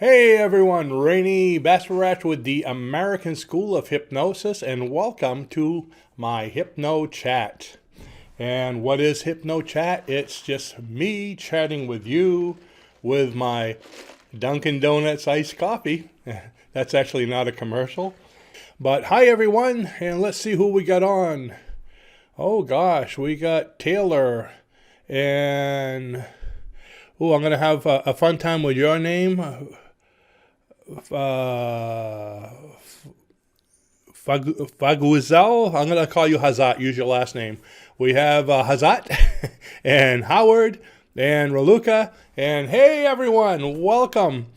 Hey everyone, Rene Bastarache with the American School of Hypnosis, and welcome to my Hypno Chat. And what is Hypno Chat? It's just me chatting with you with my Dunkin' Donuts iced coffee. That's actually not a commercial. But hi everyone, and let's see who we got on. Oh gosh, we got Taylor, and I'm going to have a fun time with your name. Faguzel, I'm going to call you Hazat, use your last name. We have Hazat and Howard and Raluca, and hey everyone, welcome.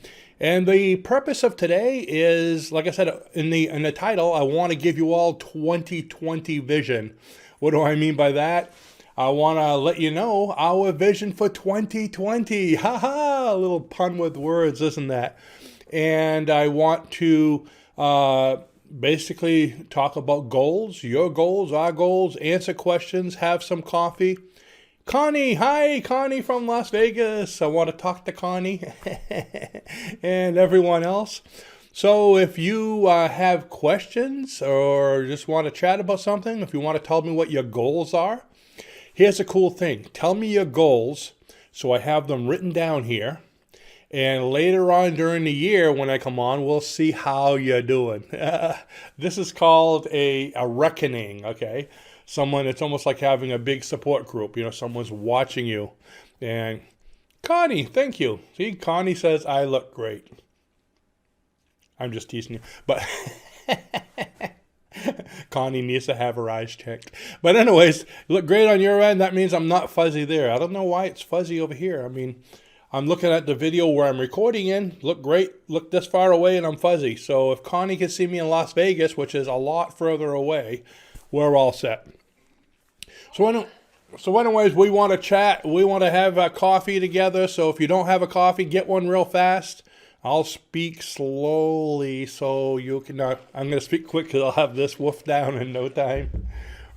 And the purpose of today is, like I said in the title, I want to give you all 2020 vision. What do I mean by that? I want to let you know our vision for 2020. Ha, a little pun with words, isn't that? And I want to basically talk about goals, your goals, our goals, answer questions, have some coffee. Connie, hi, Connie from Las Vegas. I want to talk to Connie and everyone else. So if you have questions or just want to chat about something, if you want to tell me what your goals are, here's a cool thing. Tell me your goals so I have them written down here. And later on during the year when I come on, we'll see how you're doing. This is called a reckoning, okay? It's almost like having a big support group. You know, someone's watching you. And Connie, thank you. See, Connie says, I look great. I'm just teasing you. But Connie needs to have her eyes checked. But anyways, you look great on your end. That means I'm not fuzzy there. I don't know why it's fuzzy over here. I mean, I'm looking at the video where I'm recording in. Look great. Look this far away and I'm fuzzy. So if Connie can see me in Las Vegas, which is a lot further away, we're all set. So anyways, we want to chat. We want to have a coffee together. So if you don't have a coffee, get one real fast. I'll speak slowly so you can I'm going to speak quick because I'll have this wolf down in no time.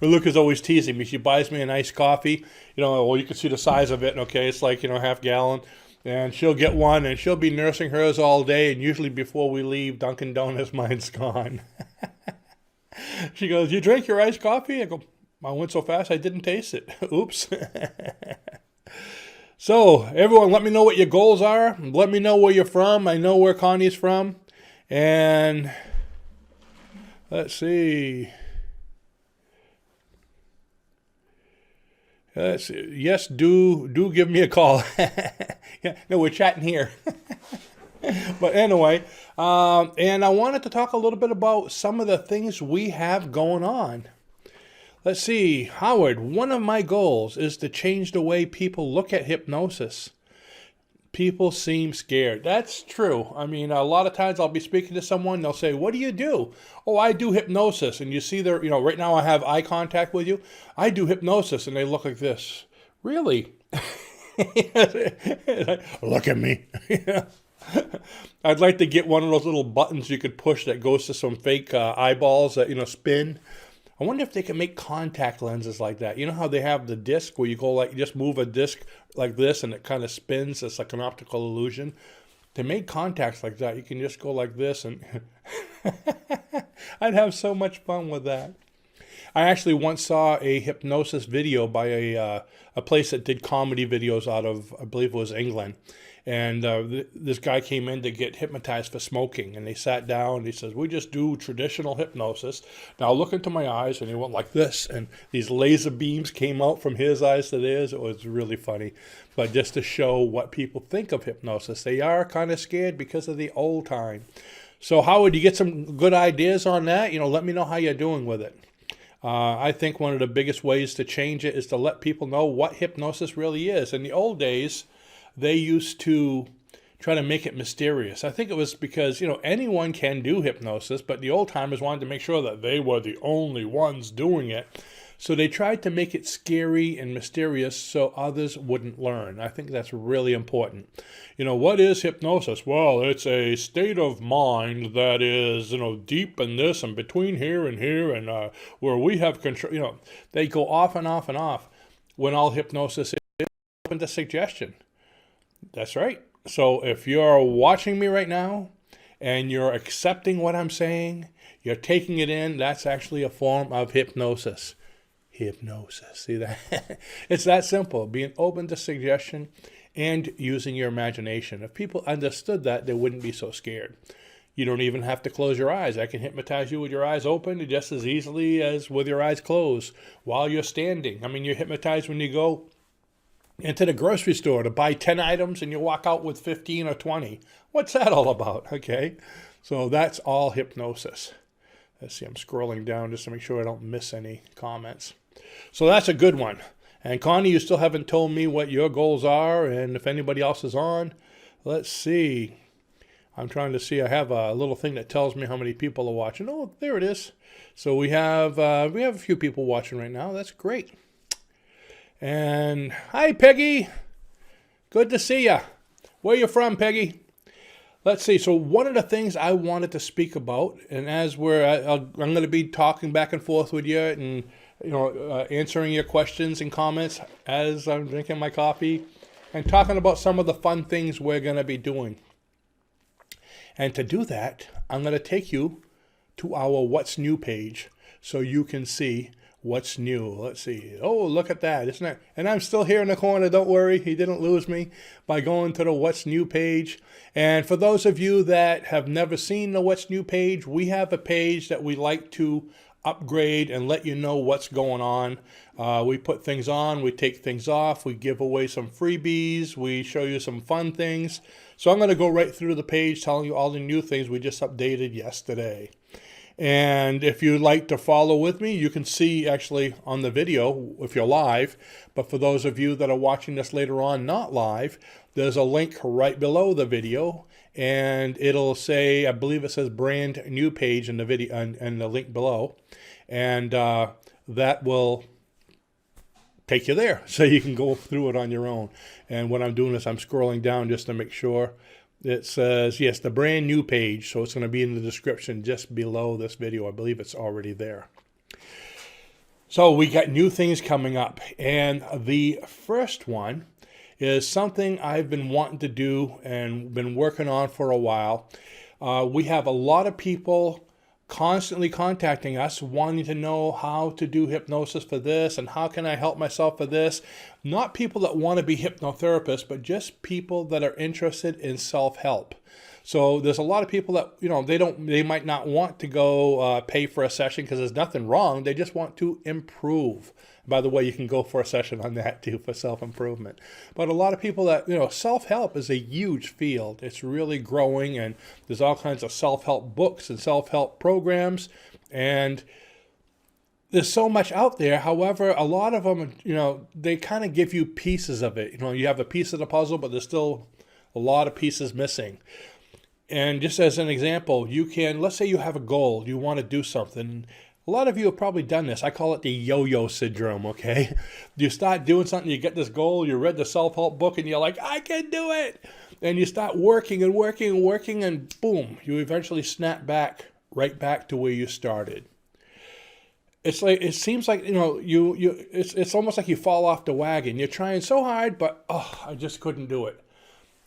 Luca's always teasing me. She buys me a nice coffee. You know, well, you can see the size of it. Okay, it's like, half gallon. And she'll get one, and she'll be nursing hers all day. And usually before we leave Dunkin' Donuts, mine's gone. She goes, you drank your iced coffee? I go, I went so fast I didn't taste it. Oops. So, everyone, let me know what your goals are. Let me know where you're from. I know where Connie's from. And let's see. Yes, do give me a call. Yeah, no, we're chatting here. But anyway, and I wanted to talk a little bit about some of the things we have going on. Let's see, Howard, one of my goals is to change the way people look at hypnosis. People seem scared. That's true. I mean, a lot of times I'll be speaking to someone, they'll say, what do you do? Oh, I do hypnosis. And you see their, right now I have eye contact with you. I do hypnosis. And they look like this. Really? Look at me. I'd like to get one of those little buttons you could push that goes to some fake eyeballs that, spin. I wonder if they can make contact lenses like that. You know how they have the disc where you go like, you just move a disc like this and it kind of spins. It's like an optical illusion. To make contacts like that, you can just go like this and I'd have so much fun with that. I actually once saw a hypnosis video by a place that did comedy videos out of, I believe it was England. And this guy came in to get hypnotized for smoking. And they sat down and he says, we just do traditional hypnosis. Now look into my eyes. And he went like this. And these laser beams came out from his eyes to theirs. It was really funny. But just to show what people think of hypnosis. They are kind of scared because of the old time. So Howard, you get some good ideas on that? Let me know how you're doing with it. I think one of the biggest ways to change it is to let people know what hypnosis really is. In the old days, they used to try to make it mysterious. I think it was because, anyone can do hypnosis, but the old timers wanted to make sure that they were the only ones doing it. So they tried to make it scary and mysterious so others wouldn't learn. I think that's really important. What is hypnosis? Well, it's a state of mind that is, deep in this and between here and where we have control. They go off and off and off when all hypnosis is open to suggestion. That's right. So if you're watching me right now and you're accepting what I'm saying, you're taking it in, that's actually a form of hypnosis. Hypnosis. See that? It's that simple. Being open to suggestion and using your imagination. If people understood that, they wouldn't be so scared. You don't even have to close your eyes. I can hypnotize you with your eyes open just as easily as with your eyes closed while you're standing. I mean, you're hypnotized when you go into the grocery store to buy 10 items and you walk out with 15 or 20. What's that all about? Okay. So that's all hypnosis. Let's see, I'm scrolling down just to make sure I don't miss any comments. So that's a good one. And Connie, you still haven't told me what your goals are and if anybody else is on. Let's see. I'm trying to see. I have a little thing that tells me how many people are watching. Oh, there it is. So we have a few people watching right now. That's great. And hi, Peggy. Good to see you. Where you from, Peggy? Let's see. So one of the things I wanted to speak about, and as I'm going to be talking back and forth with you, and answering your questions and comments as I'm drinking my coffee, and talking about some of the fun things we're going to be doing. And to do that, I'm going to take you to our What's New page so you can see what's new. Let's see. Oh, look at that. Isn't it? And I'm still here in the corner. Don't worry. He didn't lose me by going to the What's New page. And for those of you that have never seen the What's New page, we have a page that we like to upgrade and let you know what's going on. We put things on, we take things off, we give away some freebies, we show you some fun things. So I'm going to go right through the page telling you all the new things we just updated yesterday. And if you'd like to follow with me, you can see actually on the video if you're live. But for those of you that are watching this later on, not live, there's a link right below the video. And it'll say, I believe it says brand new page in the video and the link below. And that will take you there so you can go through it on your own. And what I'm doing is I'm scrolling down just to make sure. It says, yes, the brand new page. So it's going to be in the description just below this video. I believe it's already there. So we got new things coming up. And the first one is something I've been wanting to do and been working on for a while. We have a lot of people constantly contacting us wanting to know how to do hypnosis for this and how can I help myself for this. Not people that want to be hypnotherapists, but just people that are interested in self-help. So there's a lot of people that, they might not want to go pay for a session because there's nothing wrong. They just want to improve. By the way, you can go for a session on that too for self-improvement. But a lot of people that, self-help is a huge field. It's really growing, and there's all kinds of self-help books and self-help programs. And there's so much out there. However, a lot of them, they kind of give you pieces of it. You have a piece of the puzzle, but there's still a lot of pieces missing. And just as an example, let's say you have a goal, you want to do something. A lot of you have probably done this. I call it the yo-yo syndrome, okay? You start doing something, you get this goal, you read the self-help book, and you're like, I can do it! And you start working and working and working, and boom, you eventually snap right back to where you started. It's like, it seems like, it's almost like you fall off the wagon. You're trying so hard, but, I just couldn't do it.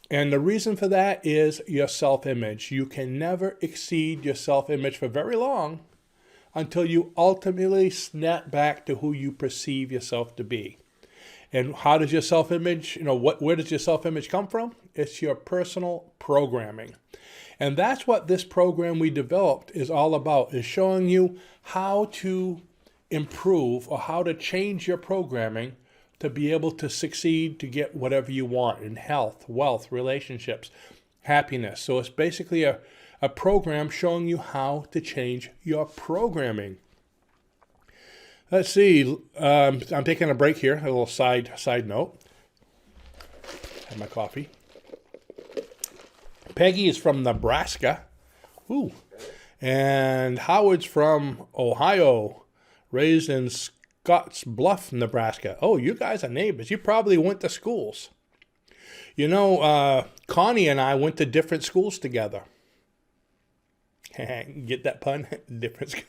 And the reason for that is your self-image. You can never exceed your self-image for very long until you ultimately snap back to who you perceive yourself to be. And how does your self-image, where does your self-image come from? It's your personal programming. And that's what this program we developed is all about, is showing you how to improve or how to change your programming to be able to succeed, to get whatever you want in health, wealth, relationships, happiness. So it's basically a program showing you how to change your programming. Let's see. I'm taking a break here. A little side note. Have my coffee. Peggy is from Nebraska. Ooh. And Howard's from Ohio. Raised in Scotts Bluff, Nebraska. Oh, you guys are neighbors. You probably went to schools. Connie and I went to different schools together. Get that pun? Different.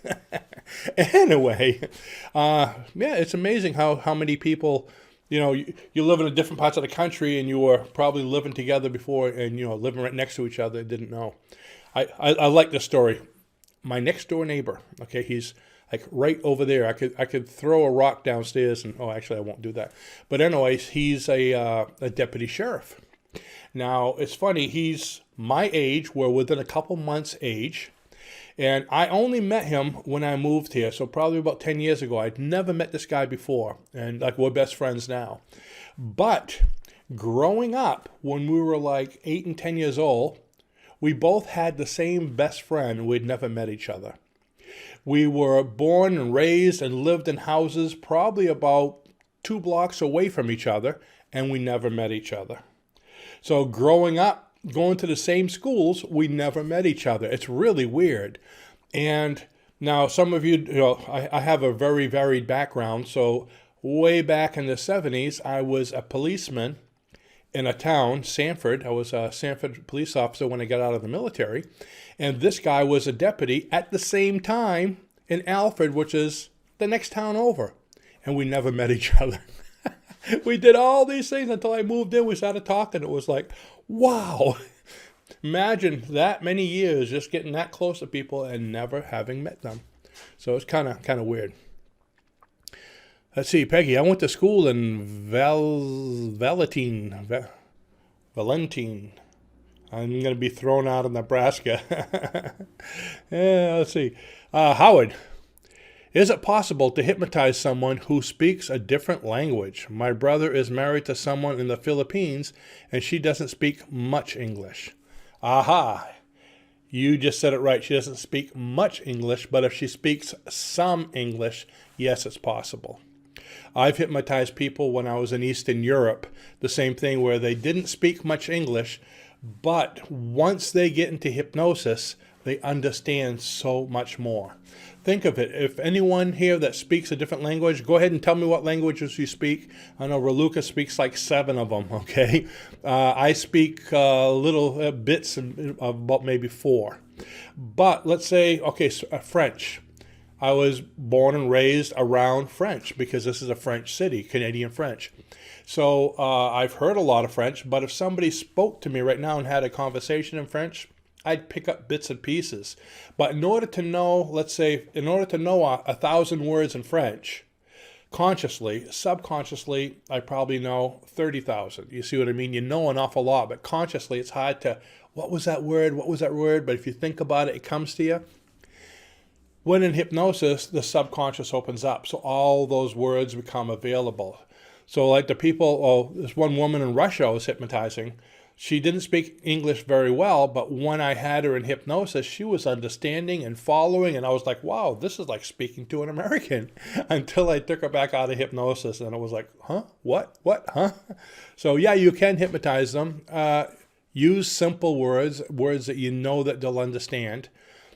Anyway, it's amazing how many people you live in different parts of the country, and you were probably living together before, and living right next to each other, and didn't know. I like this story. My next door neighbor, okay, he's like right over there. I could throw a rock downstairs, and actually I won't do that. But anyways, he's a deputy sheriff. Now it's funny. He's my age. We're within a couple months' age. And I only met him when I moved here, so probably about 10 years ago. I'd never met this guy before, and like we're best friends now. But growing up, when we were like 8 and 10 years old, we both had the same best friend. We'd never met each other. We were born and raised and lived in houses probably about 2 blocks away from each other, and we never met each other. So growing up, going to the same schools, we never met each other. It's really weird. And now some of you, I have a very varied background. So way back in the 70s, I was a policeman in a town, Sanford. I was a Sanford police officer when I got out of the military. And this guy was a deputy at the same time in Alfred, which is the next town over. And we never met each other. We did all these things until I moved in. We started talking. It was like, wow. Imagine that many years just getting that close to people and never having met them. So it's kind of weird. Let's see, Peggy, I went to school in Valentine. I'm going to be thrown out of Nebraska. Yeah, let's see. Howard, is it possible to hypnotize someone who speaks a different language? My brother is married to someone in the Philippines, and she doesn't speak much English. Aha! You just said it right. She doesn't speak much English, but if she speaks some English, yes, it's possible. I've hypnotized people when I was in Eastern Europe, the same thing where they didn't speak much English, but once they get into hypnosis, they understand so much more. Think of it. If anyone here that speaks a different language, go ahead and tell me what languages you speak. I know Raluca speaks like 7 of them, okay? I speak little bits of about maybe 4. But let's say, okay, French. I was born and raised around French because this is a French city, Canadian French. So I've heard a lot of French, but if somebody spoke to me right now and had a conversation in French, I'd pick up bits and pieces. But in order to know, let's say, in order to know 1,000 words in French, consciously, subconsciously, I probably know 30,000. You see what I mean? You know an awful lot, but consciously it's hard to, what was that word? What was that word? But if you think about it, it comes to you. When in hypnosis, the subconscious opens up, so all those words become available. So like the people, this one woman in Russia I was hypnotizing, she didn't speak English very well, but when I had her in hypnosis, she was understanding and following, and I was like, wow, this is like speaking to an American, until I took her back out of hypnosis, and it was like, huh? What? Huh? So yeah, you can hypnotize them. Use simple words that you know that they'll understand.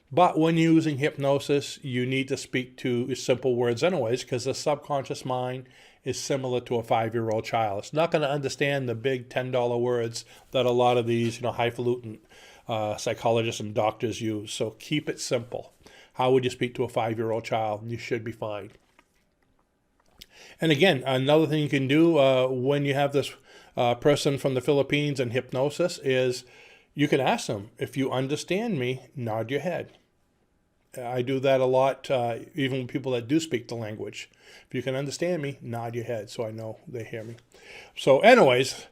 But when using hypnosis, you need to speak to simple words anyways, because the subconscious mind is similar to a 5-year-old child. It's not going to understand the big $10 words that a lot of these, highfalutin psychologists and doctors use. So keep it simple. How would you speak to a 5-year-old child? You should be fine. And again, another thing you can do when you have this person from the Philippines in hypnosis is you can ask them, if you understand me, nod your head. I do that a lot, even with people that do speak the language. If you can understand me, nod your head so I know they hear me. So anyways,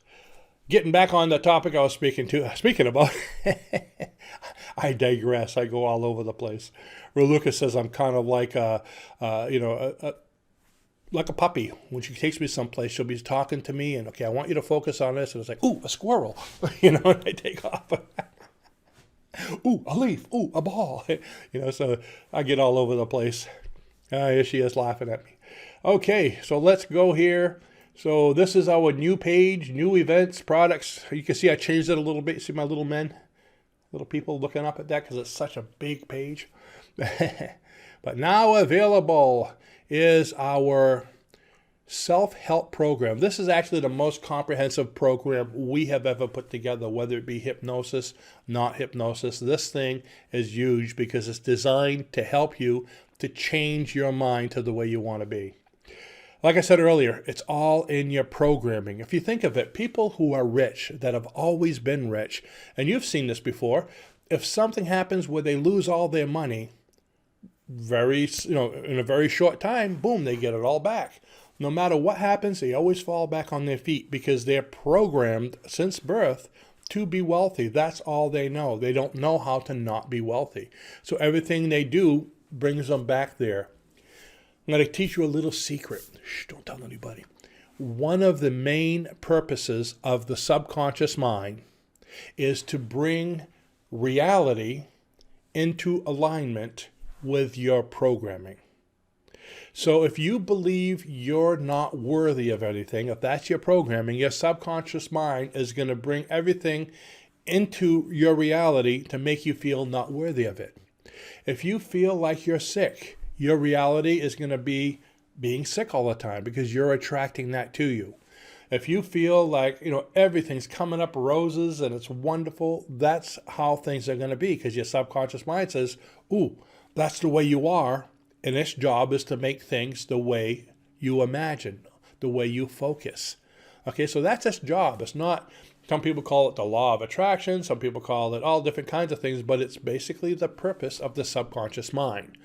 getting back on the topic I was speaking about, I digress. I go all over the place. Raluca says I'm kind of like like a puppy. When she takes me someplace, she'll be talking to me and, okay, I want you to focus on this. And it's like, ooh, a squirrel, and I take off. Ooh, a leaf. Ooh, a ball. So I get all over the place. Here she is laughing at me. Okay, so let's go here. So this is our new page, new events, products. You can see I changed it a little bit. See my little people looking up at that because it's such a big page. But now available is our self-help program. This is actually the most comprehensive program we have ever put together, whether it be hypnosis, not hypnosis. This thing is huge because it's designed to help you to change your mind to the way you want to be. Like I said earlier, it's all in your programming. If you think of it, people who are rich, that have always been rich, and you've seen this before, if something happens where they lose all their money, in a very short time, boom, they get it all back. No matter what happens, they always fall back on their feet because they're programmed since birth to be wealthy. That's all they know. They don't know how to not be wealthy. So everything they do brings them back there. I'm going to teach you a little secret. Shh, don't tell anybody. One of the main purposes of the subconscious mind is to bring reality into alignment with your programming. So if you believe you're not worthy of anything, if that's your programming, your subconscious mind is going to bring everything into your reality to make you feel not worthy of it. If you feel like you're sick, your reality is going to be being sick all the time because you're attracting that to you. If you feel like, everything's coming up roses and it's wonderful, that's how things are going to be because your subconscious mind says, ooh, that's the way you are. And its job is to make things the way you imagine, the way you focus. Okay, so that's its job. It's not, some people call it the law of attraction, some people call it all different kinds of things, but it's basically the purpose of the subconscious mind.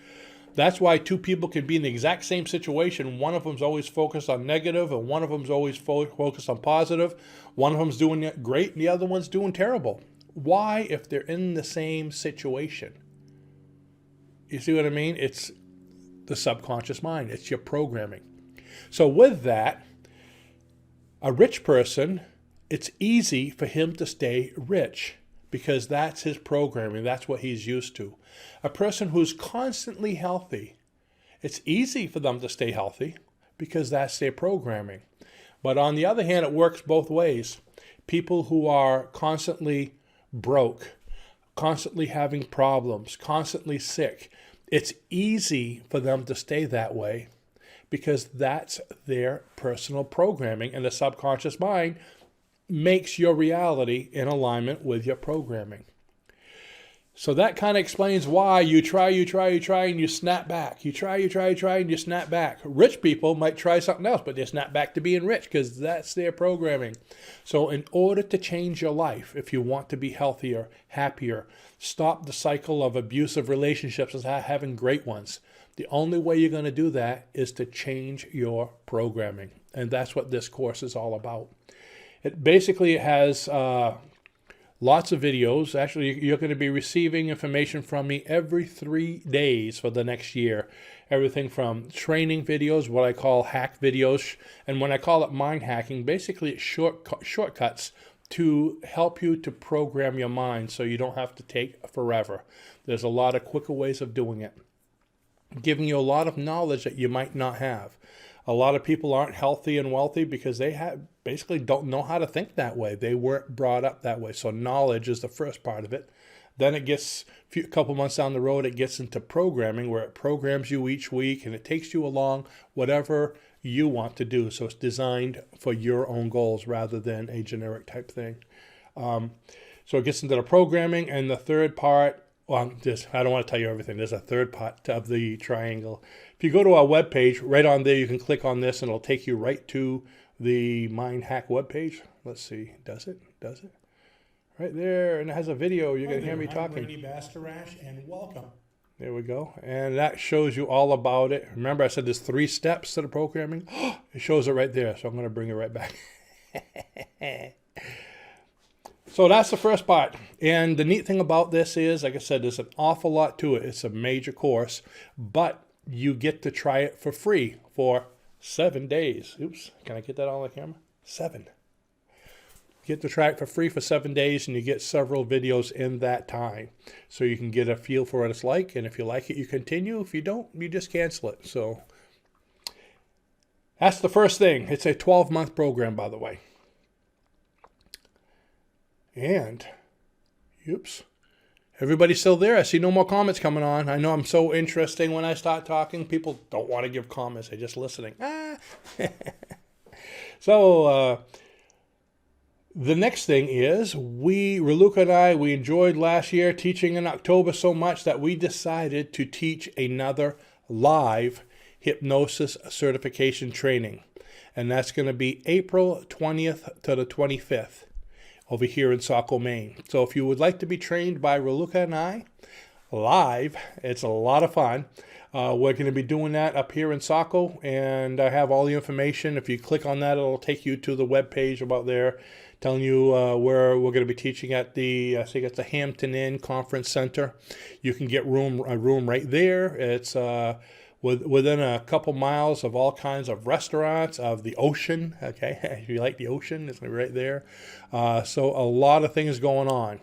That's why two people can be in the exact same situation. One of them's always focused on negative, and one of them's always focused on positive. One of them's doing great, and the other one's doing terrible. Why, if they're in the same situation? You see what I mean? It's the subconscious mind. It's your programming. So with that, a rich person, it's easy for him to stay rich because that's his programming. That's what he's used to. A person who's constantly healthy, it's easy for them to stay healthy because that's their programming. But on the other hand, it works both ways. People who are constantly broke, constantly having problems, constantly sick, it's easy for them to stay that way because that's their personal programming, and the subconscious mind makes your reality in alignment with your programming. So that kind of explains why you try, and you snap back. You try, and you snap back. Rich people might try something else, but they snap back to being rich because that's their programming. So in order to change your life, if you want to be healthier, happier, stop the cycle of abusive relationships and having great ones, the only way you're going to do that is to change your programming. And that's what this course is all about. It basically has lots of videos. Actually, you're going to be receiving information from me every 3 days for the next year. Everything from training videos, what I call hack videos, and when I call it mind hacking, basically it's shortcuts to help you to program your mind so you don't have to take forever. There's a lot of quicker ways of doing it. Giving you a lot of knowledge that you might not have. A lot of people aren't healthy and wealthy because they basically don't know how to think that way. They weren't brought up that way. So knowledge is the first part of it. Then it gets, a couple months down the road, it gets into programming where it programs you each week and it takes you along whatever you want to do. So it's designed for your own goals rather than a generic type thing. So it gets into the programming, and the third part, I don't want to tell you everything. There's a third part of the triangle. If you go to our webpage, right on there, you can click on this and it'll take you right to the Mind Hack webpage. Let's see. Does it? Right there. And it has a video. You're going to hear me talking. I'm Rene Bastarache, and welcome. There we go. And that shows you all about it. Remember I said there's 3 steps to the programming? It shows it right there. So I'm going to bring it right back. So that's the first part. And the neat thing about this is, like I said, there's an awful lot to it. It's a major course, but you get to try it for free for 7 days. Oops, can I get that on the camera? 7. You get to try it for free for 7 days, and you get several videos in that time. So you can get a feel for what it's like, and if you like it, you continue. If you don't, you just cancel it. So that's the first thing. It's a 12-month program, by the way. And, oops, everybody's still there. I see no more comments coming on. I know I'm so interesting when I start talking. People don't want to give comments. They're just listening. So, the next thing is, Raluca and I, we enjoyed last year teaching in October so much that we decided to teach another live Hypnosis Certification Training. And that's going to be April 20th to the 25th over here in Saco, Maine. So if you would like to be trained by Raluca and I live, it's a lot of fun. We're going to be doing that up here in Saco, and I have all the information. If you click on that, it'll take you to the web page about there, telling you where we're going to be teaching at the, I think it's the Hampton Inn Conference Center. You can get a room right there. It's within a couple miles of all kinds of restaurants, of the ocean. Okay, if you like the ocean, it's right there. So a lot of things going on.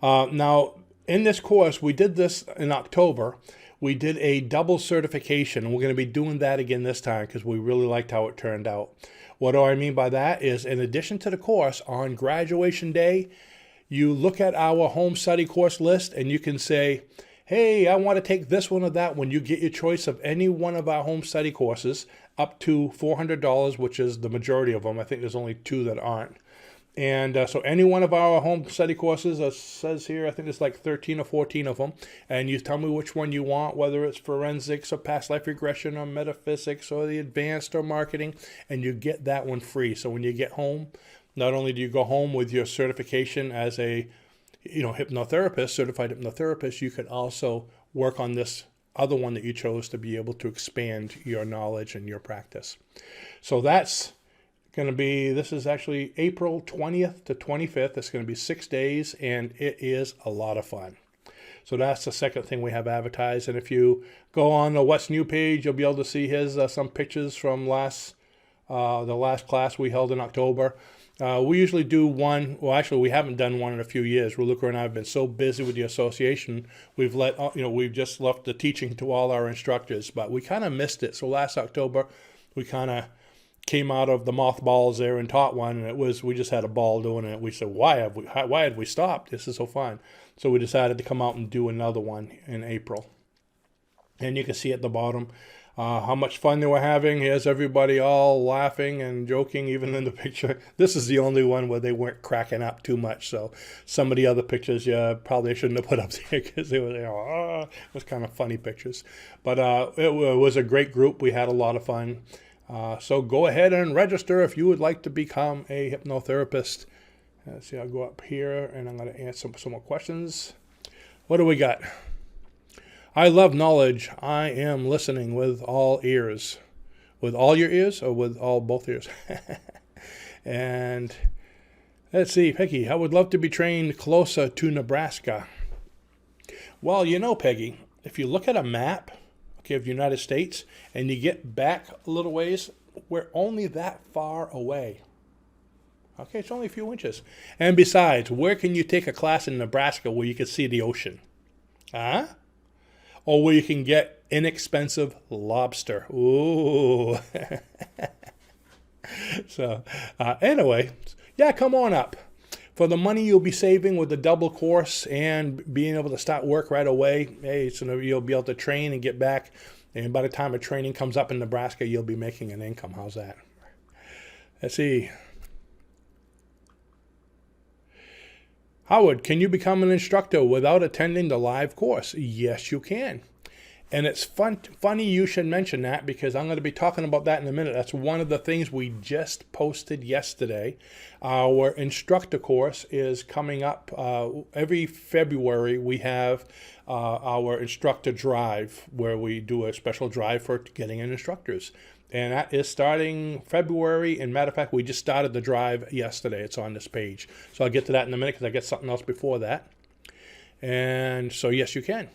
Now, in this course, we did this in October. We did a double certification, and we're going to be doing that again this time because we really liked how it turned out. What do I mean by that is, in addition to the course, on graduation day, you look at our home study course list and you can say, hey, I want to take this one or that one. You get your choice of any one of our home study courses up to $400, which is the majority of them. I think there's only 2 that aren't. And so any one of our home study courses, it says here, I think there's like 13 or 14 of them. And you tell me which one you want, whether it's forensics or past life regression or metaphysics or the advanced or marketing, and you get that one free. So when you get home, not only do you go home with your certification as a hypnotherapist, certified hypnotherapist, you can also work on this other one that you chose to be able to expand your knowledge and your practice. So that's going to be, this is actually April 20th to 25th. It's going to be 6 days, and it is a lot of fun. So that's the second thing we have advertised. And if you go on the What's New page, you'll be able to see some pictures from the last class we held in October. We usually do one. Well, actually, we haven't done one in a few years. Raluca and I have been so busy with the association, we've just left the teaching to all our instructors. But we kind of missed it. So last October, we kind of came out of the mothballs there and taught one, and we just had a ball doing it. We said, why had we stopped? This is so fun. So we decided to come out and do another one in April. And you can see at the bottom how much fun they were having. Here's everybody all laughing and joking, even in the picture. This is the only one where they weren't cracking up too much. So some of the other pictures, probably shouldn't have put up there because they were, it was kind of funny pictures. But it was a great group. We had a lot of fun. So go ahead and register if you would like to become a hypnotherapist. Let's see, I'll go up here and I'm going to answer some more questions. What do we got? I love knowledge. I am listening with all ears. With all your ears or with both ears? And let's see, Peggy, I would love to be trained closer to Nebraska. Well, Peggy, if you look at a map, of the United States, and you get back a little ways, we're only that far away. Okay, it's only a few inches. And besides, where can you take a class in Nebraska where you can see the ocean? Or where you can get inexpensive lobster. Ooh. So, anyway, come on up. For the money you'll be saving with the double course and being able to start work right away, you'll be able to train and get back. And by the time a training comes up in Nebraska, you'll be making an income. How's that? Let's see. Howard, can you become an instructor without attending the live course? Yes, you can. And it's funny you should mention that because I'm going to be talking about that in a minute. That's one of the things we just posted yesterday. Our instructor course is coming up every February. We have our instructor drive where we do a special drive for getting in instructors. And that is starting February. And matter of fact, we just started the drive yesterday. It's on this page. So I'll get to that in a minute because I get something else before that. And so, yes, you can.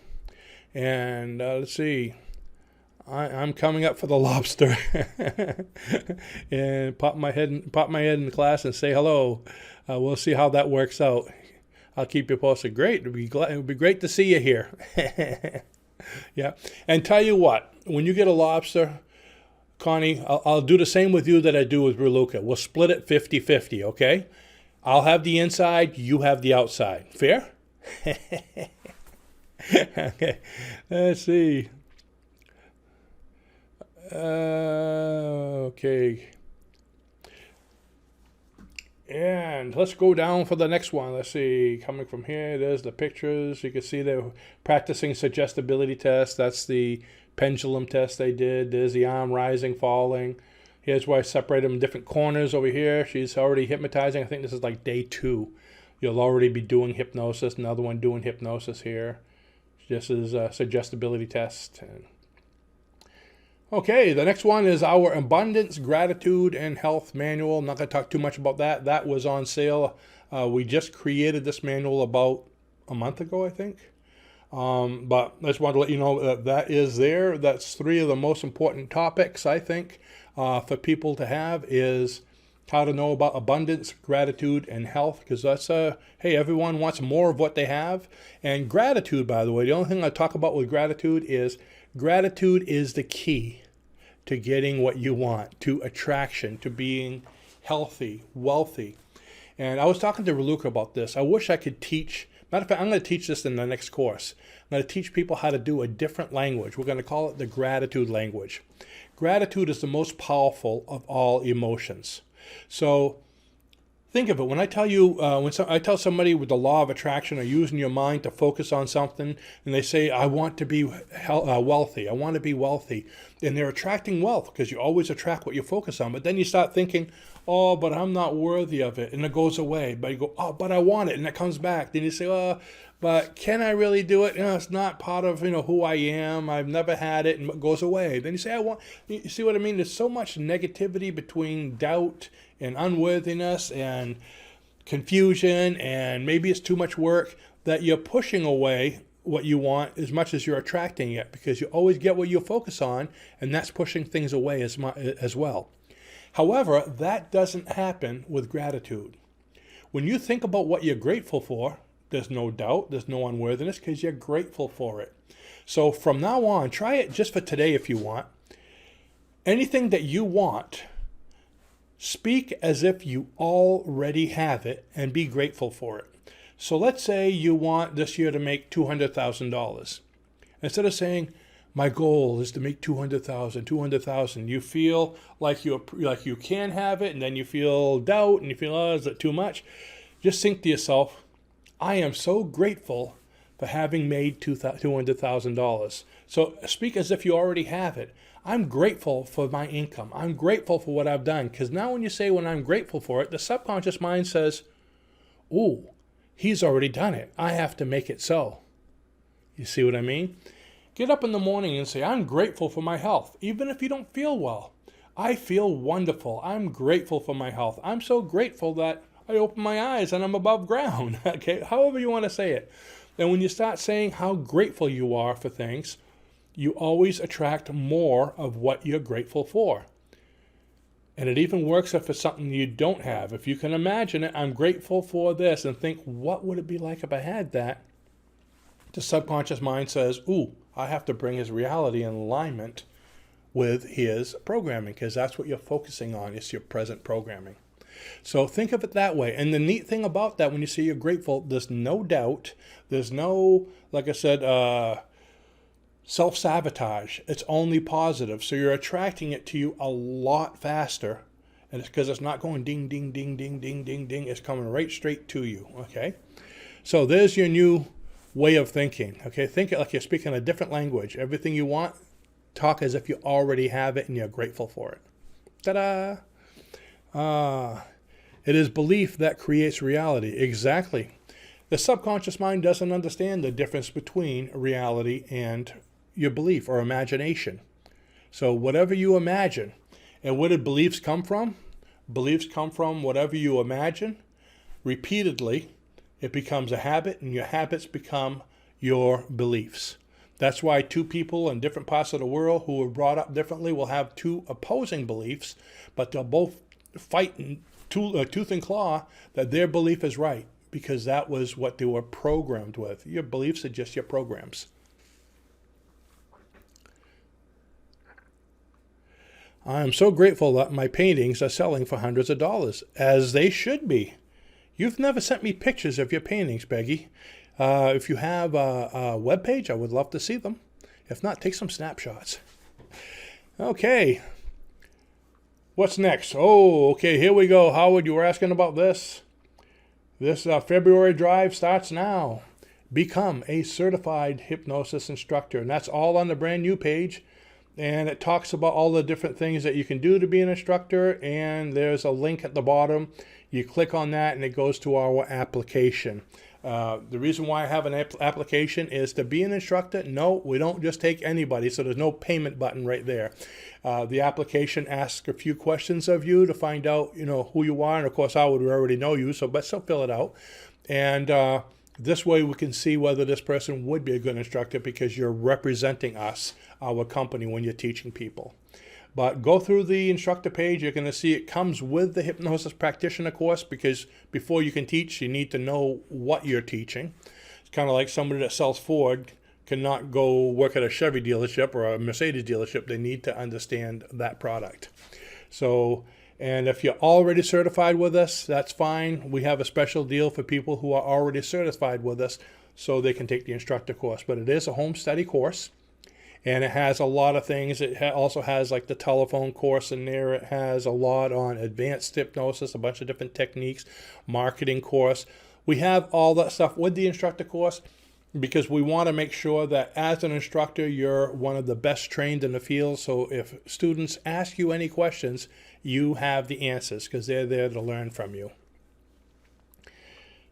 And let's see, I'm coming up for the lobster, and pop my head in the class and say hello. We'll see how that works out. I'll keep you posted. Great, it would be great to see you here. Yeah, and tell you what, when you get a lobster, Connie, I'll do the same with you that I do with Raluca. We'll split it 50-50, okay? I'll have the inside, you have the outside. Fair? Okay, let's see. Okay. And let's go down for the next one. Let's see, coming from here, there's the pictures. You can see they're practicing suggestibility test. That's the pendulum test they did. There's the arm rising, falling. Here's where I separate them in different corners over here. She's already hypnotizing. I think this is like day 2. You'll already be doing hypnosis. Another one doing hypnosis here. This is a suggestibility test. Okay, the next one is our Abundance, Gratitude, and Health Manual. I'm not going to talk too much about that. That was on sale. We just created this manual about a month ago, I think. But I just wanted to let you know that that is there. That's 3 of the most important topics, I think, for people to have is how to know about abundance, gratitude, and health. Because that's, hey, everyone wants more of what they have. And gratitude, by the way, the only thing I talk about with gratitude is the key to getting what you want, to attraction, to being healthy, wealthy. And I was talking to Raluca about this. I wish I could teach. Matter of fact, I'm going to teach this in the next course. I'm going to teach people how to do a different language. We're going to call it the gratitude language. Gratitude is the most powerful of all emotions. So think of it. When I tell you, I tell somebody with the law of attraction or using your mind to focus on something, and they say, I want to be wealthy. I want to be wealthy. And they're attracting wealth because you always attract what you focus on. But then you start thinking, oh, but I'm not worthy of it. And it goes away. But you go, oh, but I want it. And it comes back. Then you say, oh, but can I really do it? It's not part of, who I am. I've never had it. And it goes away. Then you say, you see what I mean? There's so much negativity between doubt and unworthiness and confusion, and maybe it's too much work, that you're pushing away what you want as much as you're attracting it, because you always get what you focus on, and that's pushing things away as well. However, that doesn't happen with gratitude. When you think about what you're grateful for, there's no doubt, there's no unworthiness, because you're grateful for it. So from now on, try it just for today if you want. Anything that you want, speak as if you already have it and be grateful for it. So let's say you want this year to make $200,000. Instead of saying, my goal is to make $200,000, you feel like you can have it, and then you feel doubt, and you feel, oh, is it too much? Just think to yourself, I am so grateful for having made $200,000. So speak as if you already have it. I'm grateful for my income. I'm grateful for what I've done. Because now when you say when I'm grateful for it, the subconscious mind says, ooh, he's already done it. I have to make it so. You see what I mean? Get up in the morning and say, I'm grateful for my health. Even if you don't feel well. I feel wonderful. I'm grateful for my health. I'm so grateful that I open my eyes and I'm above ground. Okay, however you want to say it. And when you start saying how grateful you are for things, you always attract more of what you're grateful for. And it even works if it's something you don't have. If you can imagine it, I'm grateful for this, and think, what would it be like if I had that? The subconscious mind says, ooh, I have to bring his reality in alignment with his programming, because that's what you're focusing on, is your present programming. So think of it that way. And the neat thing about that, when you say you're grateful, there's no doubt, there's no, like I said, self-sabotage. It's only positive. So you're attracting it to you a lot faster. And it's because it's not going ding, ding, ding, ding, ding, ding, ding. It's coming right straight to you. Okay. So there's your new way of thinking. Okay. Think it like you're speaking a different language. Everything you want, talk as if you already have it and you're grateful for it. Ta-da! It is belief that creates reality. Exactly. The subconscious mind doesn't understand the difference between reality and your belief or imagination. So whatever you imagine, and where did beliefs come from? Beliefs come from whatever you imagine. Repeatedly, it becomes a habit, and your habits become your beliefs. That's why two people in different parts of the world who were brought up differently will have two opposing beliefs, but they'll both fight tooth and claw that their belief is right, because that was what they were programmed with. Your beliefs are just your programs. I am so grateful that my paintings are selling for hundreds of dollars, as they should be. You've never sent me pictures of your paintings, Peggy. If you have a web page, I would love to see them. If not, take some snapshots. Okay. What's next? Oh, okay, here we go. Howard, you were asking about this. This February drive starts now. Become a certified hypnosis instructor. And that's all on the brand new page. And it talks about all the different things that you can do to be an instructor. And there's a link at the bottom. You click on that and it goes to our application. The reason why I have an application is to be an instructor. No, we don't just take anybody, so there's no payment button right there. The application asks a few questions of you to find out, who you are, and of course I would already know you, but still fill it out. And this way we can see whether this person would be a good instructor because you're representing us, our company, when you're teaching people. But go through the instructor page. You're going to see it comes with the hypnosis practitioner course because before you can teach, you need to know what you're teaching. It's kind of like somebody that sells Ford cannot go work at a Chevy dealership or a Mercedes dealership. They need to understand that product. So, and if you're already certified with us, that's fine. We have a special deal for people who are already certified with us so they can take the instructor course. But it is a home study course. And it has a lot of things. It also has like the telephone course in there. It has a lot on advanced hypnosis, a bunch of different techniques, marketing course. We have all that stuff with the instructor course because we want to make sure that as an instructor, you're one of the best trained in the field. So if students ask you any questions, you have the answers because they're there to learn from you.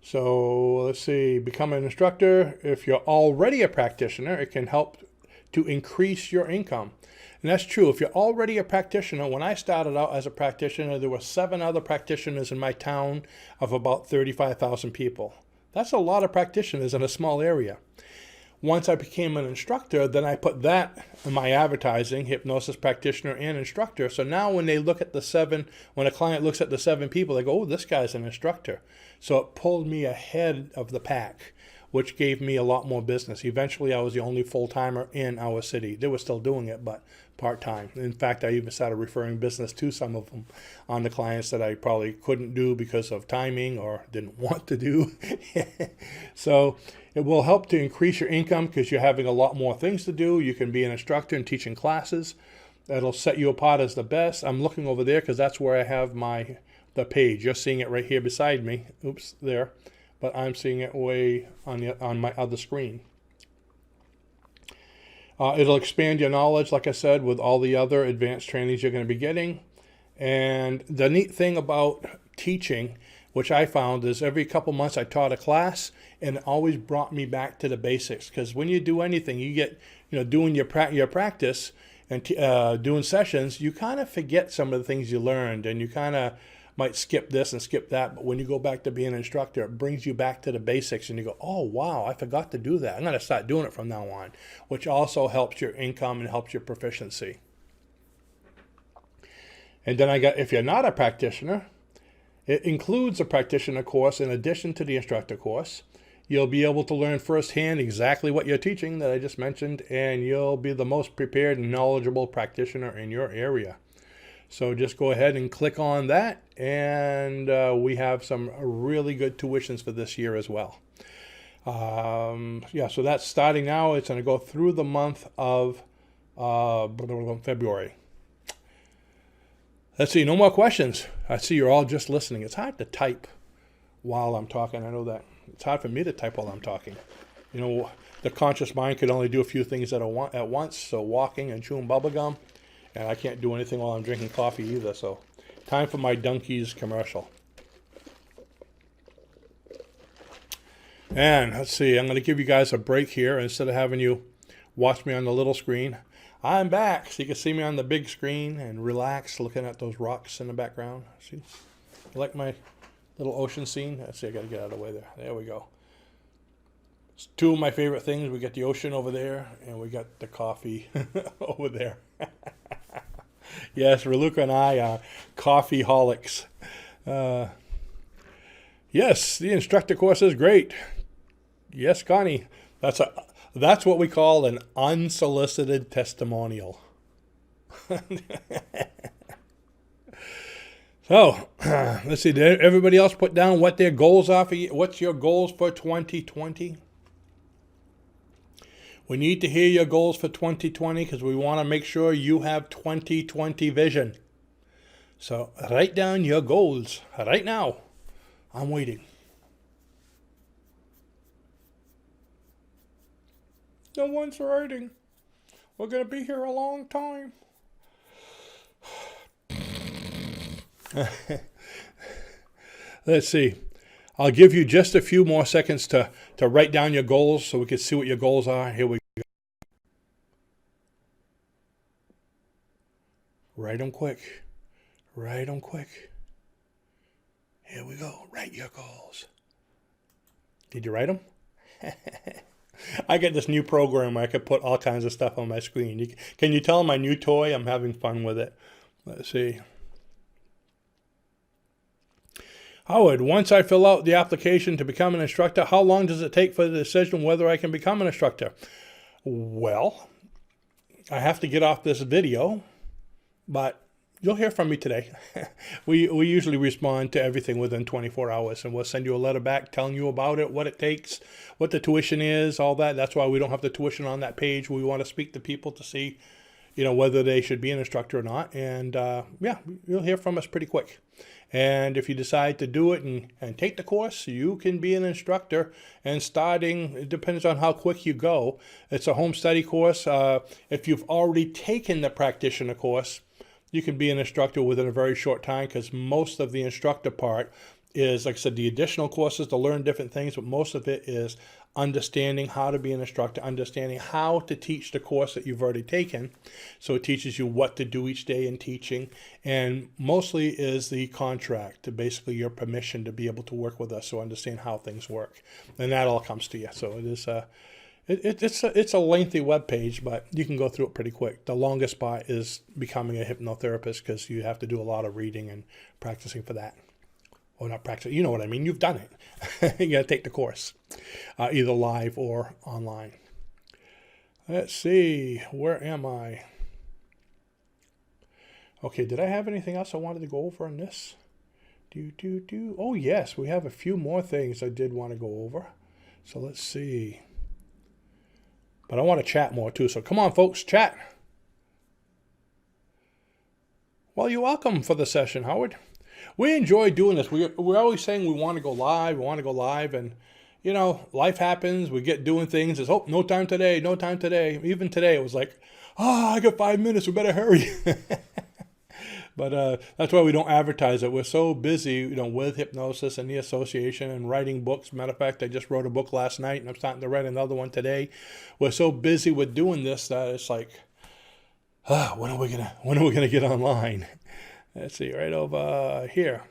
So let's see, become an instructor. If you're already a practitioner, it can help to increase your income. And that's true. If you're already a practitioner, when I started out as a practitioner, there were 7 other practitioners in my town of about 35,000 people. That's a lot of practitioners in a small area. Once I became an instructor, then I put that in my advertising, hypnosis practitioner and instructor. So now when they look at when a client looks at the 7 people, they go, oh, this guy's an instructor. So it pulled me ahead of the pack, which gave me a lot more business. Eventually, I was the only full-timer in our city. They were still doing it, but part-time. In fact, I even started referring business to some of them on the clients that I probably couldn't do because of timing or didn't want to do. So it will help to increase your income because you're having a lot more things to do. You can be an instructor and teaching classes. That'll set you apart as the best. I'm looking over there because that's where I have the page. You're seeing it right here beside me. Oops, there. But I'm seeing it way on my other screen. It'll expand your knowledge, like I said, with all the other advanced trainings you're going to be getting. And the neat thing about teaching, which I found, is every couple months I taught a class, and it always brought me back to the basics. Because when you do anything, you get, doing your practice and doing sessions, you kind of forget some of the things you learned, and you kind of might skip this and skip that, but when you go back to being an instructor, it brings you back to the basics and you go, oh wow, I forgot to do that. I'm going to start doing it from now on, which also helps your income and helps your proficiency. And then if you're not a practitioner, it includes a practitioner course in addition to the instructor course. You'll be able to learn firsthand exactly what you're teaching that I just mentioned, and you'll be the most prepared and knowledgeable practitioner in your area. So just go ahead and click on that, and we have some really good tuitions for this year as well. So that's starting now. It's going to go through the month of February. Let's see, no more questions. I see you're all just listening. It's hard to type while I'm talking. I know that. It's hard for me to type while I'm talking. The conscious mind could only do a few things at once, so walking and chewing bubble gum. And I can't do anything while I'm drinking coffee either, so time for my Dunkies commercial. And let's see, I'm going to give you guys a break here. Instead of having you watch me on the little screen, I'm back so you can see me on the big screen and relax looking at those rocks in the background. See, you like my little ocean scene? Let's see, I got to get out of the way there. There we go. It's 2 of my favorite things. We got the ocean over there, and we got the coffee over there. Yes, Raluca and I are coffee holics. Yes, the instructor course is great. Yes, Connie, that's what we call an unsolicited testimonial. So, let's see, did everybody else put down what their goals are for you? What's your goals for 2020? We need to hear your goals for 2020 because we want to make sure you have 2020 vision. So write down your goals right now. I'm waiting. No one's writing. We're going to be here a long time. Let's see. I'll give you just a few more seconds to write down your goals so we can see what your goals are. Here we go. Write them quick. Write them quick. Here we go. Write your goals. Did you write them? I get this new program where I could put all kinds of stuff on my screen. Can you tell my new toy? I'm having fun with it. Let's see. Howard, once I fill out the application to become an instructor, how long does it take for the decision whether I can become an instructor? Well, I have to get off this video, but you'll hear from me today. We usually respond to everything within 24 hours, and we'll send you a letter back telling you about it, what it takes, what the tuition is, all that. That's why we don't have the tuition on that page. We want to speak to people to see, whether they should be an instructor or not. And yeah, you'll hear from us pretty quick. And if you decide to do it and take the course, you can be an instructor. And starting, it depends on how quick you go. It's a home study course. If you've already taken the practitioner course, you can be an instructor within a very short time, because most of the instructor part is, like I said, the additional courses to learn different things, but most of it is understanding how to be an instructor, understanding how to teach the course that you've already taken. So it teaches you what to do each day in teaching, and mostly is the contract, basically your permission to be able to work with us, so understand how things work. And that all comes to you. So it is it's a lengthy web page, but you can go through it pretty quick. The longest part is becoming a hypnotherapist, because you have to do a lot of reading and practicing for that. Or not practicing, you know what I mean. You've done it. You got to take the course, either live or online. Let's see. Where am I? Okay, did I have anything else I wanted to go over on this? Oh, yes, we have a few more things I did want to go over. So let's see. But I want to chat more too. So come on, folks, chat. Well, you're welcome for the session, Howard. We enjoy doing this. We're always saying we want to go live. We want to go live. And, life happens. We get doing things. It's, no time today. No time today. Even today, it was like, I got 5 minutes. We better hurry. But that's why we don't advertise it. We're so busy, with hypnosis and the association and writing books. Matter of fact, I just wrote a book last night, and I'm starting to write another one today. We're so busy with doing this that it's like, when are we gonna get online? Let's see, right over here.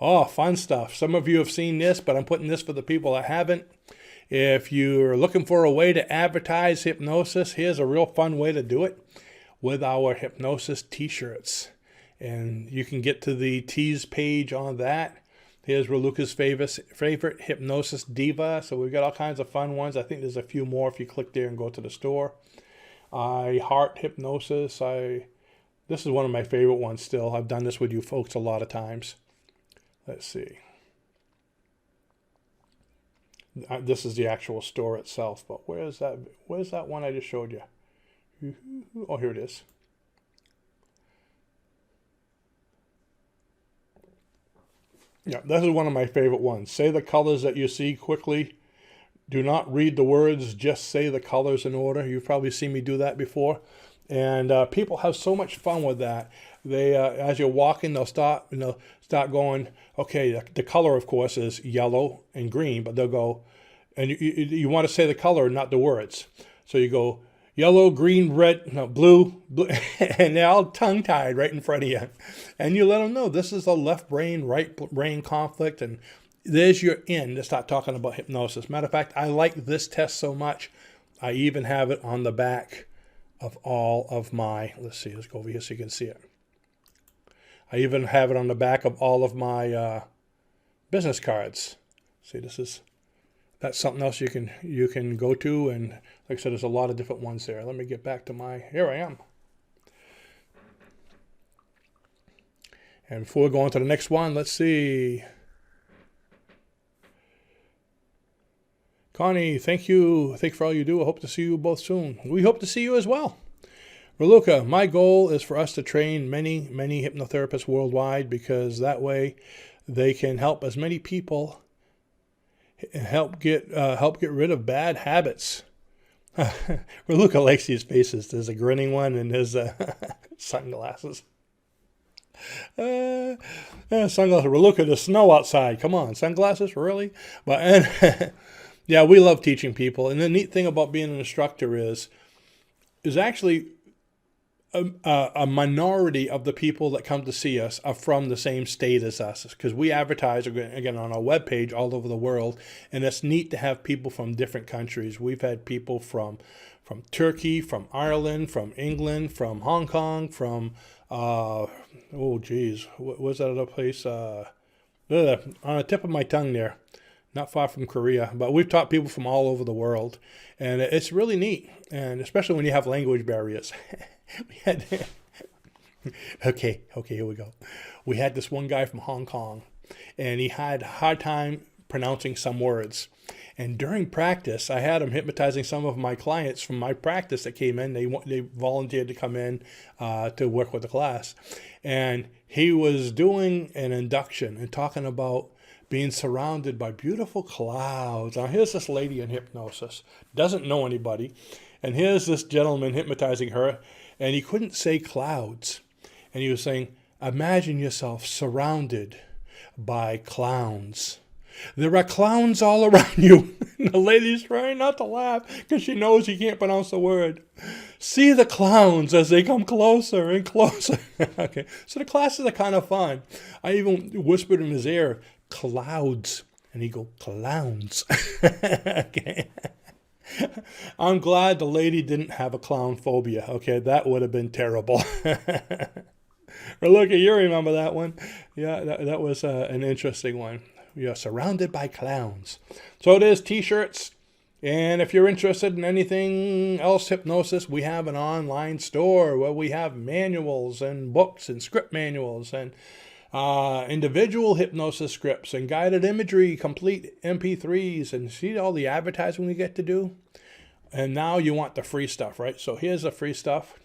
Oh, fun stuff. Some of you have seen this, but I'm putting this for the people that haven't. If you're looking for a way to advertise hypnosis, here's a real fun way to do it with our hypnosis t-shirts. And you can get to the tees page on that. Here's Raluca's favorite hypnosis diva. So we've got all kinds of fun ones. I think there's a few more if you click there and go to the store. I heart hypnosis. This is one of my favorite ones still. I've done this with you folks a lot of times. Let's see. This is the actual store itself, but where's that one I just showed you? Oh, here it is. Yeah, this is one of my favorite ones. Say the colors that you see quickly. Do not read the words, just say the colors in order. You've probably seen me do that before. And people have so much fun with that. They, as you're walking, they'll start going, okay, the color, of course, is yellow and green, but they'll go, and you want to say the color, not the words. So you go, yellow, green, red, no, blue, and they're all tongue-tied right in front of you. And you let them know this is a left brain, right brain conflict, and there's your in to start talking about hypnosis. Matter of fact, I like this test so much, I even have it on the back of all of my, let's go over here so you can see it. I even have it on the back of all of my business cards. See, that's something else you can go to, and like I said, there's a lot of different ones there. Let me get back to here I am. And before we go on to the next one, let's see. Connie, thank you. Thank you for all you do. I hope to see you both soon. We hope to see you as well. Raluca, my goal is for us to train many, many hypnotherapists worldwide, because that way they can help as many people and help get rid of bad habits. Raluca likes these faces. There's a grinning one and there's sunglasses. Sunglasses. Raluca, there's snow outside. Come on, sunglasses, really? But yeah, we love teaching people. And the neat thing about being an instructor is actually a minority of the people that come to see us are from the same state as us, because we advertise, again, on our webpage all over the world, and it's neat to have people from different countries. We've had people from Turkey, from Ireland, from England, from Hong Kong, from, what was that other place? On the tip of my tongue there. Not far from Korea, but we've taught people from all over the world, and it's really neat, and especially when you have language barriers. Okay, here we go. We had this one guy from Hong Kong, and he had a hard time pronouncing some words. And during practice, I had him hypnotizing some of my clients from my practice that came in. They volunteered to come in to work with the class. And he was doing an induction and talking about being surrounded by beautiful clouds. Now, here's this lady in hypnosis, doesn't know anybody. And here's this gentleman hypnotizing her, and he couldn't say clouds. And he was saying, imagine yourself surrounded by clowns. There are clowns all around you. The lady's trying not to laugh because she knows he can't pronounce the word. See the clowns as they come closer and closer. Okay, so the classes are kind of fun. I even whispered in his ear, clouds. And he'd go, clowns. Okay. I'm glad the lady didn't have a clown phobia. Okay, that would have been terrible. Or look, you remember that one? Yeah, that was an interesting one. We are surrounded by clowns. So there's t-shirts. And if you're interested in anything else hypnosis, we have an online store where we have manuals and books and script manuals and individual hypnosis scripts and guided imagery, complete MP3s, and see all the advertising we get to do. And now you want the free stuff, right? So here's the free stuff.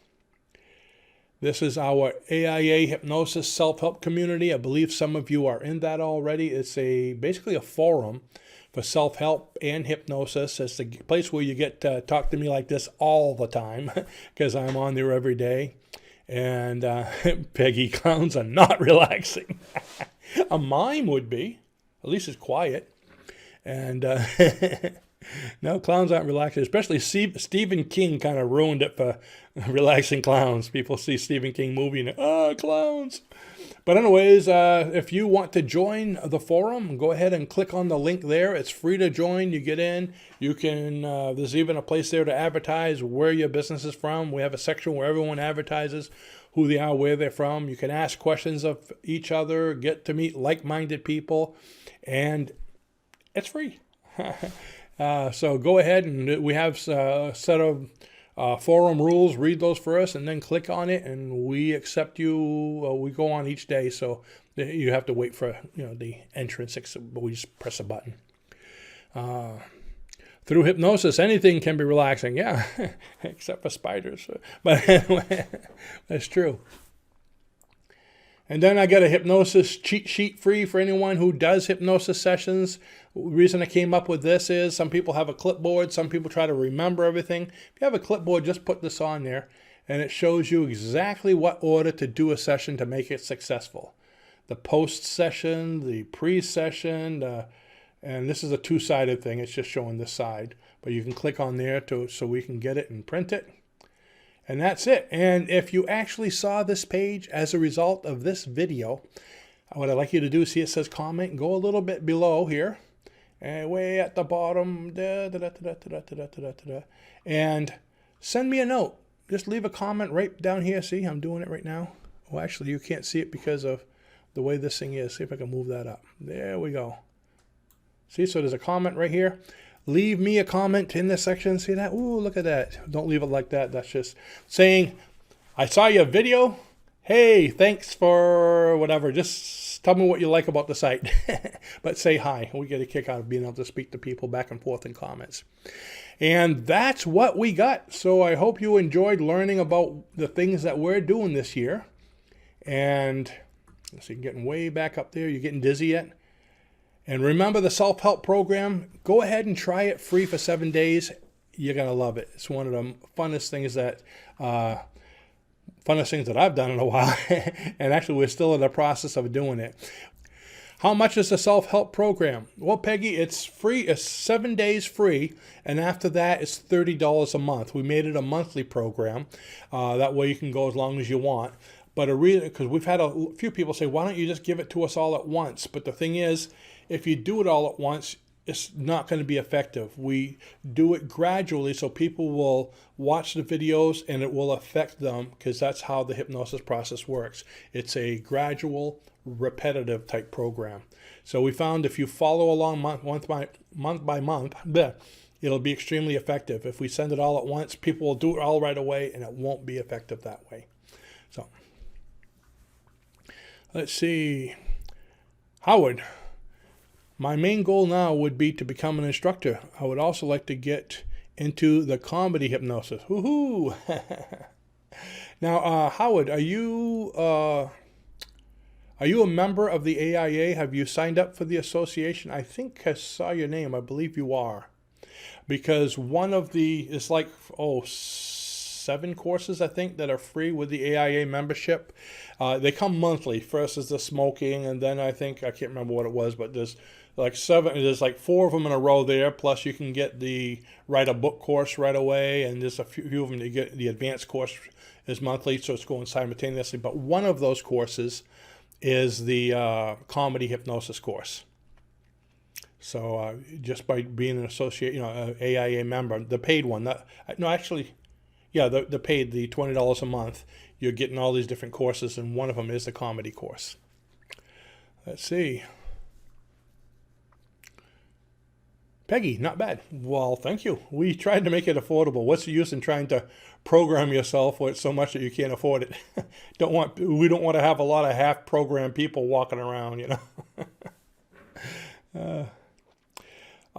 This is our AIA Hypnosis Self-Help Community. I believe some of you are in that already. It's basically a forum for self-help and hypnosis. It's the place where you get to talk to me like this all the time because I'm on there every day. And Peggy, clowns are not relaxing. A mime would be. At least it's quiet. And no, clowns aren't relaxing. Especially Stephen King kind of ruined it for relaxing clowns. People see Stephen King movie and, clowns. But anyways, if you want to join the forum, go ahead and click on the link there. It's free to join. You get in. You can. There's even a place there to advertise where your business is from. We have a section where everyone advertises who they are, where they're from. You can ask questions of each other, get to meet like-minded people, and it's free. So go ahead, and we have a set of forum rules. Read those for us, and then click on it, and we accept you. We go on each day, so you have to wait for the entrance. But we just press a button. Through hypnosis, anything can be relaxing. Yeah, except for spiders. But anyway, that's true. And then I got a hypnosis cheat sheet free for anyone who does hypnosis sessions. The reason I came up with this is some people have a clipboard. Some people try to remember everything. If you have a clipboard, just put this on there, and it shows you exactly what order to do a session to make it successful. The post session, the pre-session, and this is a two-sided thing. It's just showing this side. But you can click on there so we can get it and print it. And that's it. And if you actually saw this page as a result of this video, what I'd like you to do, see it says comment, go a little bit below here, and way at the bottom, and send me a note. Just leave a comment right down here. See, I'm doing it right now. Well, actually, you can't see it because of the way this thing is. See if I can move that up. There we go. See, so there's a comment right here. Leave me a comment in this section. See that? Ooh, look at that. Don't leave it like that. That's just saying, I saw your video. hey, thanks for whatever. Just tell me what you like about the site. But say hi. We get a kick out of being able to speak to people back and forth in comments. And that's what we got. So I hope you enjoyed learning about the things that we're doing this year. And let's see, getting way back up there. You're getting dizzy yet? And remember the self-help program. Go ahead and try it free for 7 days. You're going to love it. It's one of the funnest things that I've done in a while. And actually, we're still in the process of doing it. How much is the self-help program? Well, Peggy, it's free. It's 7 days free. And after that, it's $30 a month. We made it a monthly program. That way you can go as long as you want. But because we've had a few people say, why don't you just give it to us all at once? But the thing is, if you do it all at once, it's not going to be effective. We do it gradually so people will watch the videos and it will affect them, because that's how the hypnosis process works. It's a gradual, repetitive type program. So we found if you follow along month by month, it'll be extremely effective. If we send it all at once, people will do it all right away and it won't be effective that way. So let's see. Howard, my main goal now would be to become an instructor. I would also like to get into the comedy hypnosis. Woohoo! Now, Howard, are you a member of the AIA? Have you signed up for the association? I think I saw your name. I believe you are. Because one of it's like, 7 courses, I think, that are free with the AIA membership. They come monthly. First is the smoking, and then I can't remember what it was, but there's like 4 of them in a row there, plus you can get the write a book course right away, and there's a few of them that get the advanced course is monthly, so it's going simultaneously. But one of those courses is the comedy hypnosis course. So just by being an associate, AIA member, the paid one, the paid, the $20 a month, you're getting all these different courses, and one of them is the comedy course. Let's see. Peggy, not bad. Well, thank you. We tried to make it affordable. What's the use in trying to program yourself with so much that you can't afford it? We don't want to have a lot of half-programmed people walking around,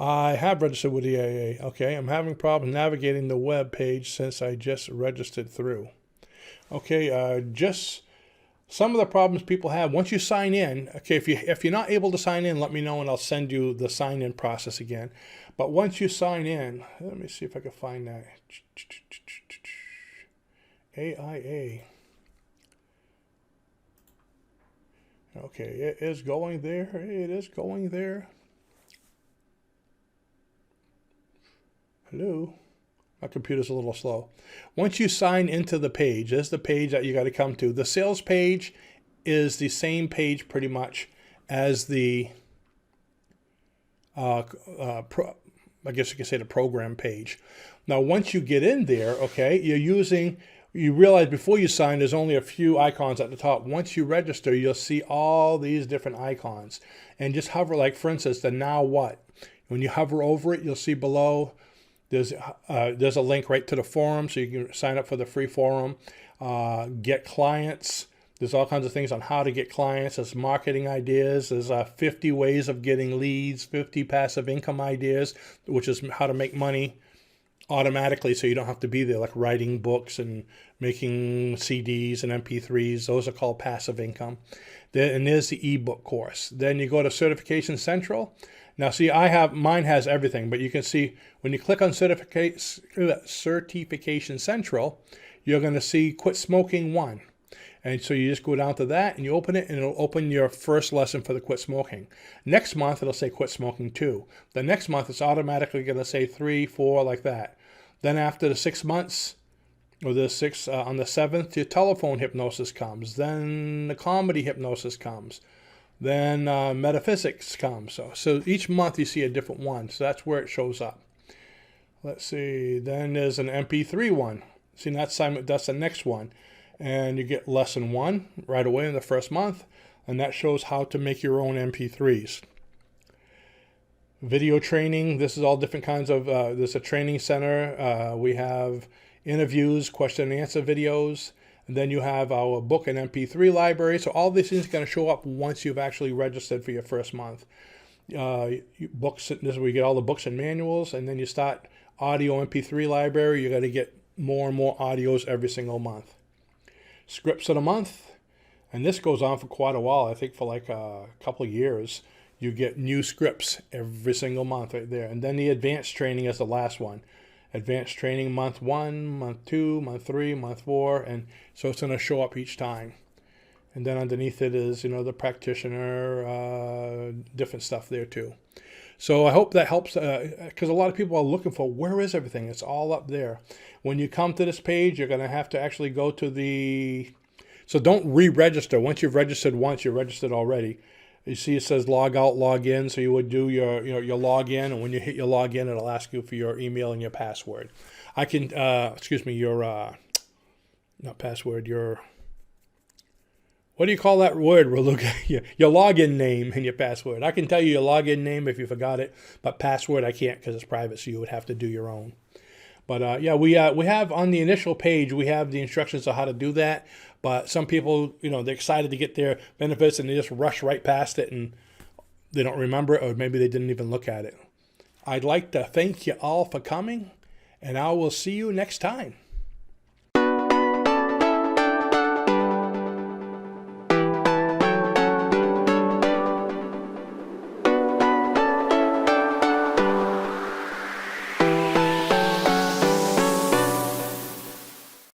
I have registered with the AA. Okay, I'm having problems navigating the web page since I just registered through. Okay, just some of the problems people have once you sign in. Okay, if you're not able to sign in, let me know and I'll send you the sign-in process again. But once you sign in, let me see if I can find that. AIA. Okay, it is going there. It is going there. Hello? My computer's a little slow. Once you sign into the page, there's the page that you got to come to. The sales page is the same page pretty much as the, I guess you could say the program page. Now, once you get in there, okay, you realize before you sign, there's only a few icons at the top. Once you register, you'll see all these different icons. And just hover, like for instance, the now what. When you hover over it, you'll see below, there's a link right to the forum, so you can sign up for the free forum, get clients. There's all kinds of things on how to get clients. There's marketing ideas. There's 50 ways of getting leads, 50 passive income ideas, which is how to make money automatically so you don't have to be there, like writing books and making CDs and MP3s. Those are called passive income. And there's the ebook course. Then you go to Certification Central. Now, see, mine has everything, but you can see when you click on Certification Central, you're going to see Quit Smoking 1. And so you just go down to that and you open it, and it'll open your first lesson for the Quit Smoking. Next month, it'll say Quit Smoking 2. The next month, it's automatically going to say 3, 4, like that. Then after the 6 months, or the 6, on the 7th, your telephone hypnosis comes. Then the comedy hypnosis comes. Then metaphysics comes. So each month you see a different one. So that's where it shows up. Let's see. Then there's an MP3 one. See, that's the next one. And you get lesson 1 right away in the first month. And that shows how to make your own MP3s. Video training. This is all different kinds of, there's a training center. We have interviews, question and answer videos. And then you have our book and MP3 library. So all these things are going to show up once you've actually registered for your first month. Books, this is where you get all the books and manuals, and then you start audio MP3 library. You're going to get more and more audios every single month. Scripts of the month, and this goes on for quite a while. I think for like a couple of years. You get new scripts every single month right there. And then the advanced training is the last one. Advanced training month 1, month 2, month 3, month 4. And so it's going to show up each time. And then underneath it is, the practitioner, different stuff there too. So I hope that helps, because a lot of people are looking for, where is everything? It's all up there. When you come to this page, you're going to have to actually go to the... So don't re-register. Once you've registered once, you're registered already. You see it says log out, log in, so you would do your log in, and when you hit your log in, it'll ask you for your email and your password. Not password, what do you call that word? We'll look at your login name and your password. I can tell you your login name if you forgot it, but password I can't because it's private, so you would have to do your own. But we have on the initial page, we have the instructions on how to do that. But some people, they're excited to get their benefits and they just rush right past it and they don't remember it, or maybe they didn't even look at it. I'd like to thank you all for coming, and I will see you next time.